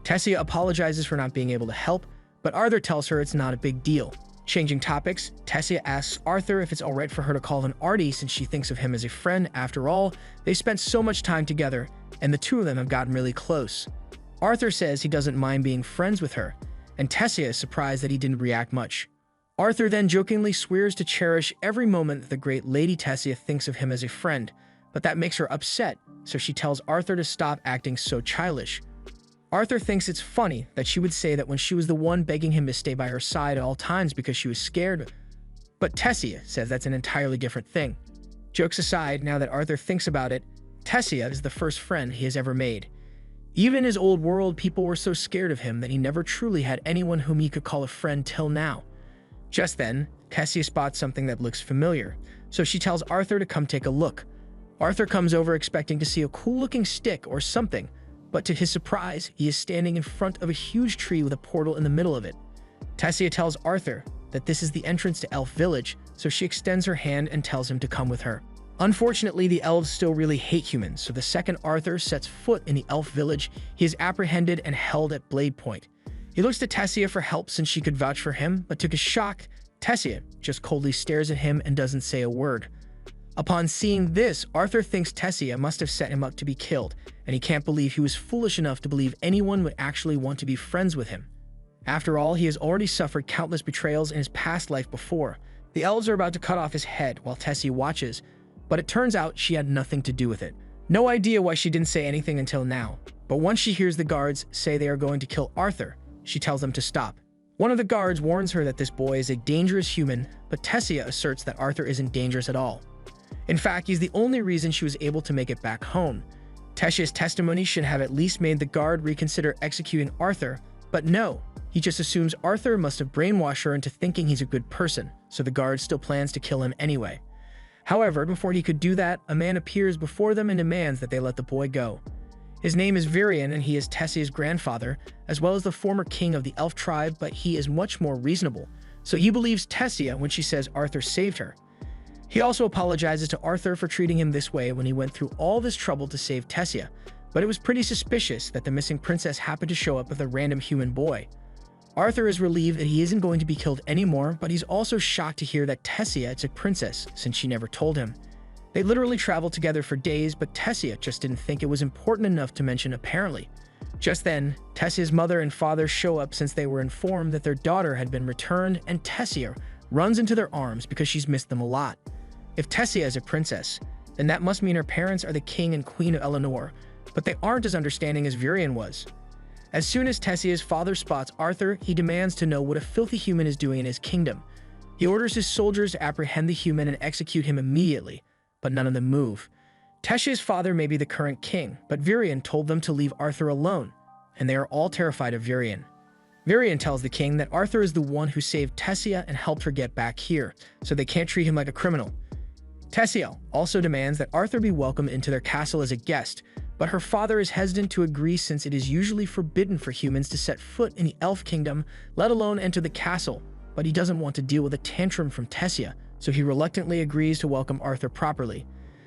Tessia apologizes for not being able to help, but Arthur tells her it's not a big deal. Changing topics, Tessia asks Arthur if it's alright for her to call him Artie since she thinks of him as a friend. After all, they spent so much time together, and the two of them have gotten really close. Arthur says he doesn't mind being friends with her, and Tessia is surprised that he didn't react much. Arthur then jokingly swears to cherish every moment that the great Lady Tessia thinks of him as a friend, but that makes her upset, so she tells Arthur to stop acting so childish. Arthur thinks it's funny that she would say that when she was the one begging him to stay by her side at all times because she was scared, but Tessia says that's an entirely different thing. Jokes aside, now that Arthur thinks about it, Tessia is the first friend he has ever made. Even in his old world, people were so scared of him that he never truly had anyone whom he could call a friend till now. Just then, Tessia spots something that looks familiar, so she tells Arthur to come take a look. Arthur comes over expecting to see a cool-looking stick or something, but to his surprise, he is standing in front of a huge tree with a portal in the middle of it. Tessia tells Arthur that this is the entrance to Elf Village, so she extends her hand and tells him to come with her. Unfortunately, the elves still really hate humans, so the second Arthur sets foot in the Elf Village, he is apprehended and held at blade point. He looks to Tessia for help since she could vouch for him, but to his shock, Tessia just coldly stares at him and doesn't say a word. Upon seeing this, Arthur thinks Tessia must have set him up to be killed, and he can't believe he was foolish enough to believe anyone would actually want to be friends with him. After all, he has already suffered countless betrayals in his past life before. The elves are about to cut off his head while Tessia watches, but it turns out she had nothing to do with it. No idea why she didn't say anything until now, but once she hears the guards say they are going to kill Arthur, she tells them to stop. One of the guards warns her that this boy is a dangerous human, but Tessia asserts that Arthur isn't dangerous at all. In fact, he's the only reason she was able to make it back home. Tessia's testimony should have at least made the guard reconsider executing Arthur, but no, he just assumes Arthur must have brainwashed her into thinking he's a good person, so the guard still plans to kill him anyway. However, before he could do that, a man appears before them and demands that they let the boy go. His name is Varian, and he is Tessia's grandfather, as well as the former king of the elf tribe, but he is much more reasonable, so he believes Tessia when she says Arthur saved her. He also apologizes to Arthur for treating him this way when he went through all this trouble to save Tessia, but it was pretty suspicious that the missing princess happened to show up with a random human boy. Arthur is relieved that he isn't going to be killed anymore, but he's also shocked to hear that Tessia is a princess since she never told him. They literally traveled together for days, but Tessia just didn't think it was important enough to mention apparently. Just then, Tessia's mother and father show up since they were informed that their daughter had been returned, and Tessia runs into their arms because she's missed them a lot. If Tessia is a princess, then that must mean her parents are the king and queen of Eleanor, but they aren't as understanding as Varian was. As soon as Tessia's father spots Arthur, he demands to know what a filthy human is doing in his kingdom. He orders his soldiers to apprehend the human and execute him immediately, but none of them move. Tessia's father may be the current king, but Varian told them to leave Arthur alone, and they are all terrified of Varian. Varian tells the king that Arthur is the one who saved Tessia and helped her get back here, so they can't treat him like a criminal. Tessia also demands that Arthur be welcomed into their castle as a guest, but her father is hesitant to agree since it is usually forbidden for humans to set foot in the elf kingdom, let alone enter the castle, but he doesn't want to deal with a tantrum from Tessia, so he reluctantly agrees to welcome Arthur properly.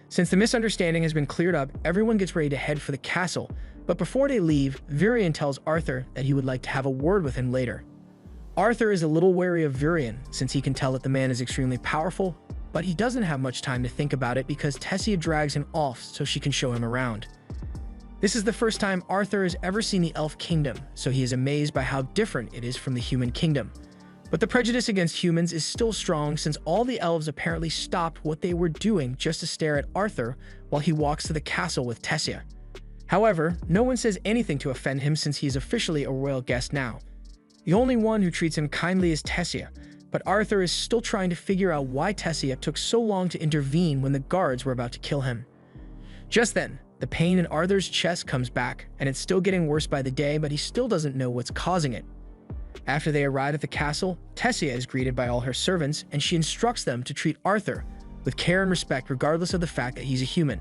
Since the misunderstanding has been cleared up, everyone gets ready to head for the castle, but before they leave, Varian tells Arthur that he would like to have a word with him later. Arthur is a little wary of Varian since he can tell that the man is extremely powerful, but he doesn't have much time to think about it because Tessia drags him off so she can show him around. This is the first time Arthur has ever seen the elf kingdom, so he is amazed by how different it is from the human kingdom. But the prejudice against humans is still strong since all the elves apparently stopped what they were doing just to stare at Arthur while he walks to the castle with Tessia. However, no one says anything to offend him since he is officially a royal guest now. The only one who treats him kindly is Tessia, but Arthur is still trying to figure out why Tessia took so long to intervene when the guards were about to kill him. Just then, the pain in Arthur's chest comes back, and it's still getting worse by the day, but he still doesn't know what's causing it. After they arrive at the castle, Tessia is greeted by all her servants, and she instructs them to treat Arthur with care and respect regardless of the fact that he's a human.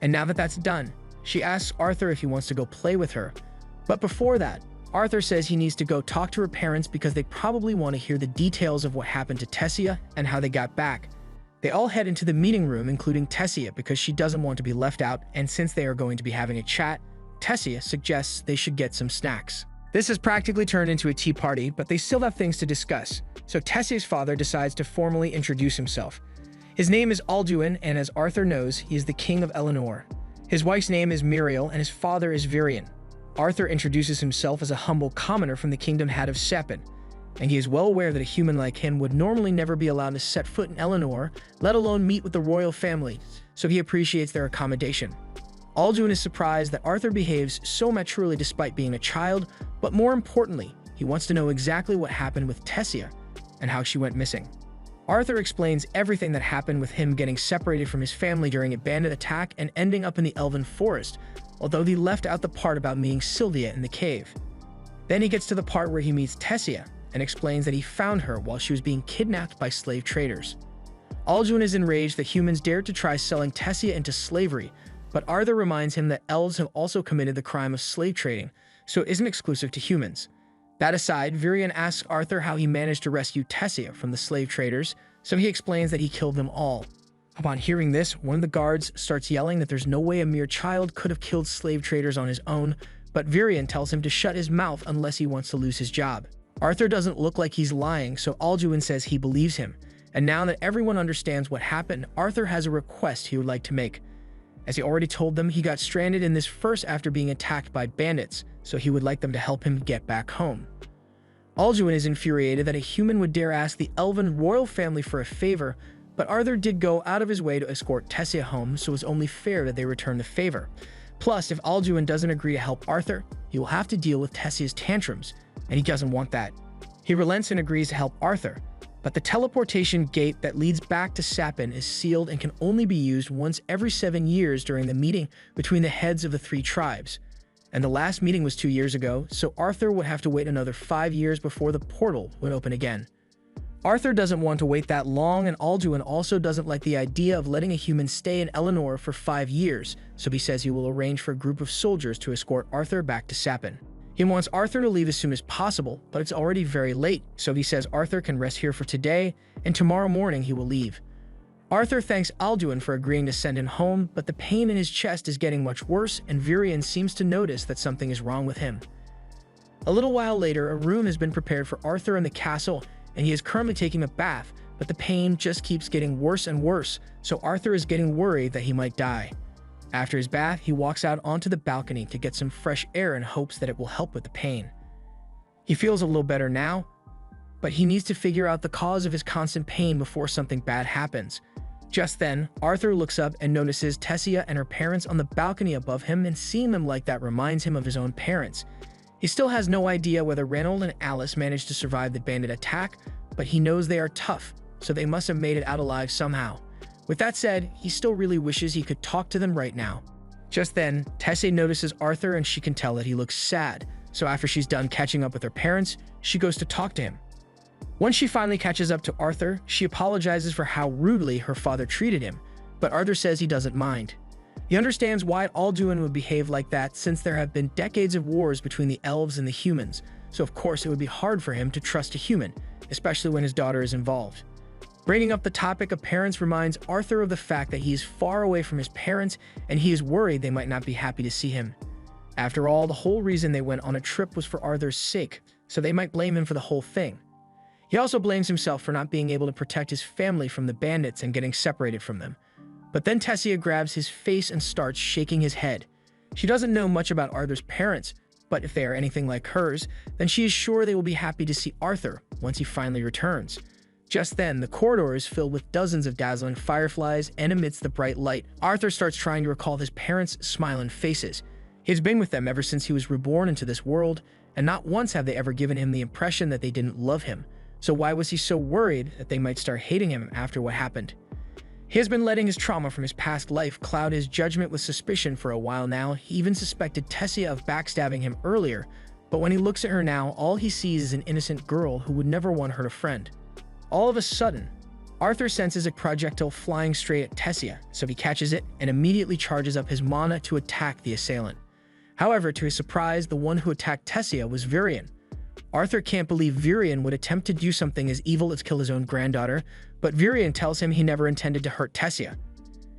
And now that that's done, she asks Arthur if he wants to go play with her, but before that, Arthur says he needs to go talk to her parents because they probably want to hear the details of what happened to Tessia and how they got back. They all head into the meeting room, including Tessia, because she doesn't want to be left out, and since they are going to be having a chat, Tessia suggests they should get some snacks. This has practically turned into a tea party, but they still have things to discuss, so Tessia's father decides to formally introduce himself. His name is Alduin, and as Arthur knows, he is the king of Eleanor. His wife's name is Muriel, and his father is Varian. Arthur introduces himself as a humble commoner from the kingdom hat of Sepin. and he is well aware that a human like him would normally never be allowed to set foot in Eleanor, let alone meet with the royal family, so he appreciates their accommodation. Alduin is surprised that Arthur behaves so maturely despite being a child, but more importantly, he wants to know exactly what happened with Tessia and how she went missing. Arthur explains everything that happened with him getting separated from his family during a bandit attack and ending up in the Elven Forest, although he left out the part about meeting Sylvia in the cave. Then he gets to the part where he meets Tessia and explains that he found her while she was being kidnapped by slave traders. Alduin is enraged that humans dared to try selling Tessia into slavery, but Arthur reminds him that elves have also committed the crime of slave trading, so it isn't exclusive to humans. That aside, Virion asks Arthur how he managed to rescue Tessia from the slave traders, so he explains that he killed them all. Upon hearing this, one of the guards starts yelling that there's no way a mere child could have killed slave traders on his own, but Virion tells him to shut his mouth unless he wants to lose his job. Arthur doesn't look like he's lying, so Alduin says he believes him. And now that everyone understands what happened, Arthur has a request he would like to make. As he already told them, he got stranded in this first after being attacked by bandits, so he would like them to help him get back home. Alduin is infuriated that a human would dare ask the elven royal family for a favor, but Arthur did go out of his way to escort Tessia home, so it's only fair that they return the favor. Plus, if Alduin doesn't agree to help Arthur, he will have to deal with Tessia's tantrums, and he doesn't want that. He relents and agrees to help Arthur, but the teleportation gate that leads back to Sapin is sealed and can only be used once every 7 years during the meeting between the heads of the 3 tribes. And the last meeting was 2 years ago, so Arthur would have to wait another 5 years before the portal would open again. Arthur doesn't want to wait that long, and Alduin also doesn't like the idea of letting a human stay in Eleanor for 5 years, so he says he will arrange for a group of soldiers to escort Arthur back to Sapin. He wants Arthur to leave as soon as possible, but it's already very late, so he says Arthur can rest here for today, and tomorrow morning he will leave. Arthur thanks Alduin for agreeing to send him home, but the pain in his chest is getting much worse, and Virion seems to notice that something is wrong with him. A little while later, a room has been prepared for Arthur in the castle, and he is currently taking a bath, but the pain just keeps getting worse and worse, so Arthur is getting worried that he might die. After his bath, he walks out onto the balcony to get some fresh air in hopes that it will help with the pain. He feels a little better now, but he needs to figure out the cause of his constant pain before something bad happens. Just then, Arthur looks up and notices Tessia and her parents on the balcony above him, and seeing them like that reminds him of his own parents. He still has no idea whether Reynold and Alice managed to survive the bandit attack, but he knows they are tough, so they must have made it out alive somehow. With that said, he still really wishes he could talk to them right now. Just then, Tessia notices Arthur and she can tell that he looks sad, so after she's done catching up with her parents, she goes to talk to him. Once she finally catches up to Arthur, she apologizes for how rudely her father treated him, but Arthur says he doesn't mind. He understands why Alduin would behave like that since there have been decades of wars between the elves and the humans, so of course it would be hard for him to trust a human, especially when his daughter is involved. Bringing up the topic of parents reminds Arthur of the fact that he is far away from his parents and he is worried they might not be happy to see him. After all, the whole reason they went on a trip was for Arthur's sake, so they might blame him for the whole thing. He also blames himself for not being able to protect his family from the bandits and getting separated from them. But then Tessia grabs his face and starts shaking his head. She doesn't know much about Arthur's parents, but if they are anything like hers, then she is sure they will be happy to see Arthur once he finally returns. Just then, the corridor is filled with dozens of dazzling fireflies, and amidst the bright light, Arthur starts trying to recall his parents' smiling faces. He has been with them ever since he was reborn into this world, and not once have they ever given him the impression that they didn't love him. So why was he so worried that they might start hating him after what happened? He has been letting his trauma from his past life cloud his judgment with suspicion for a while now. He even suspected Tessia of backstabbing him earlier, but when he looks at her now, all he sees is an innocent girl who would never want her to friend. All of a sudden, Arthur senses a projectile flying straight at Tessia, so he catches it and immediately charges up his mana to attack the assailant. However, to his surprise, the one who attacked Tessia was Virion. Arthur can't believe Virion would attempt to do something as evil as kill his own granddaughter, but Virion tells him he never intended to hurt Tessia.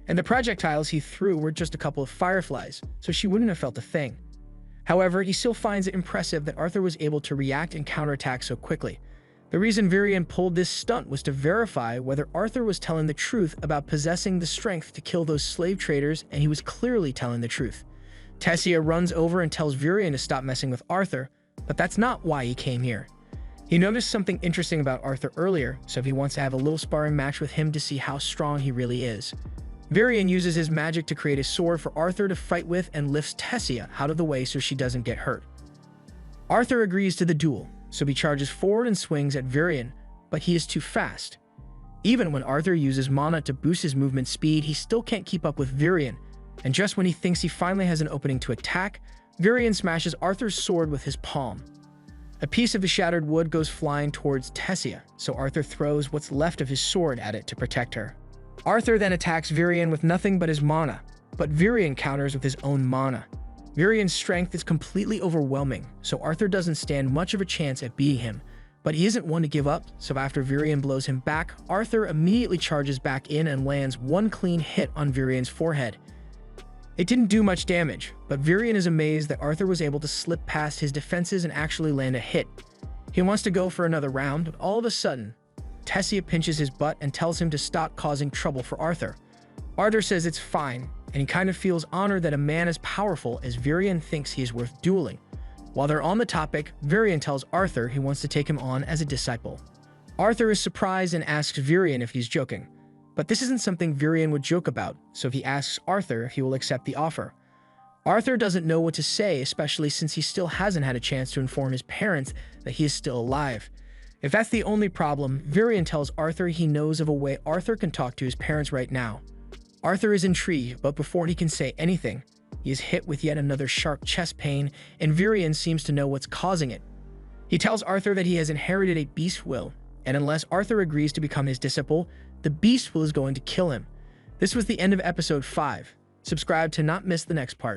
And the projectiles he threw were just a couple of fireflies, so she wouldn't have felt a thing. However, he still finds it impressive that Arthur was able to react and counterattack so quickly. The reason Virion pulled this stunt was to verify whether Arthur was telling the truth about possessing the strength to kill those slave traders, and he was clearly telling the truth. Tessia runs over and tells Virion to stop messing with Arthur, but that's not why he came here. He noticed something interesting about Arthur earlier, so he wants to have a little sparring match with him to see how strong he really is. Varian uses his magic to create a sword for Arthur to fight with and lifts Tessia out of the way so she doesn't get hurt. Arthur agrees to the duel, so he charges forward and swings at Varian, but he is too fast. Even when Arthur uses mana to boost his movement speed, he still can't keep up with Varian, and just when he thinks he finally has an opening to attack, Varian smashes Arthur's sword with his palm. A piece of the shattered wood goes flying towards Tessia, so Arthur throws what's left of his sword at it to protect her. Arthur then attacks Varian with nothing but his mana, but Varian counters with his own mana. Varian's strength is completely overwhelming, so Arthur doesn't stand much of a chance at beating him, but he isn't one to give up, so after Varian blows him back, Arthur immediately charges back in and lands one clean hit on Varian's forehead. It didn't do much damage, but Varian is amazed that Arthur was able to slip past his defenses and actually land a hit. He wants to go for another round, but all of a sudden, Tessia pinches his butt and tells him to stop causing trouble for Arthur. Arthur says it's fine, and he kind of feels honored that a man as powerful as Varian thinks he is worth dueling. While they're on the topic, Varian tells Arthur he wants to take him on as a disciple. Arthur is surprised and asks Varian if he's joking. But this isn't something Varian would joke about, so he asks Arthur if he will accept the offer. Arthur doesn't know what to say, especially since he still hasn't had a chance to inform his parents that he is still alive. If that's the only problem, Varian tells Arthur he knows of a way Arthur can talk to his parents right now. Arthur is intrigued, but before he can say anything, he is hit with yet another sharp chest pain, and Varian seems to know what's causing it. He tells Arthur that he has inherited a beast will, and unless Arthur agrees to become his disciple, the beast will is going to kill him. This was the end of episode 5. Subscribe to not miss the next part.